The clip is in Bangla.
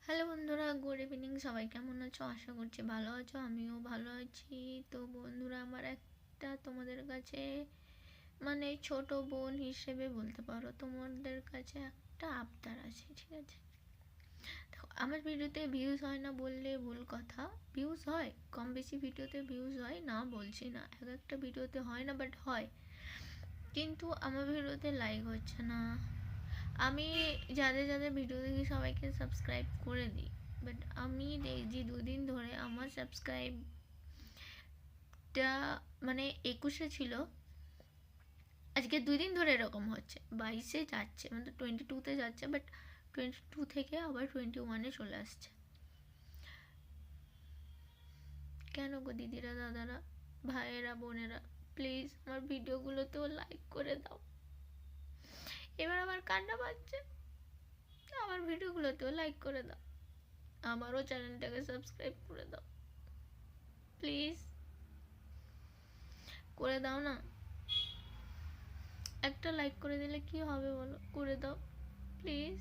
হ্যালো বন্ধুরা, গুড ইভিনিং। সবাই কেমন আছো? আশা করছি ভালো আছো, আমিও ভালো আছি। তো বন্ধুরা, আমার একটা তোমাদের কাছে মানে ছোট বোন হিসেবে বলতে পারো, তোমাদের কাছে একটা আবদার আছে, ঠিক আছে? দেখো, আমার ভিডিওতে ভিউজ হয় না বললে ভুল কথা। ভিউজ হয়, কম বেশি ভিডিওতে ভিউজ হয়, না বলছি না, এক একটা ভিডিওতে হয় না, বাট হয়। কিন্তু আমার ভিডিওতে লাইক হচ্ছে না। আমি যাদের যাদের ভিডিও দেখি সবাইকে সাবস্ক্রাইব করে দিই, বাট আমি দেখছি দুদিন ধরে আমার সাবস্ক্রাইবটা মানে 21-এ ছিল, আজকে 2 দিন ধরে এরকম হচ্ছে। 22-এ যাচ্ছে, মানে 22-তে যাচ্ছে, বাট 22 থেকে আবার 21-এ চলে আসছে। কেন গো দিদিরা, দাদারা, ভাইয়েরা, বোনেরা, প্লিজ আমার ভিডিওগুলোতেও লাইক করে দাও। এবার আমার কান্না পাচ্ছে, আমার ভিডিওগুলোতেও লাইক করে দাও, আমারও চ্যানেলটাকে সাবস্ক্রাইব করে দাও, প্লিজ করে দাও না। একটা লাইক করে দিলে কি হবে বলো, করে দাও প্লিজ।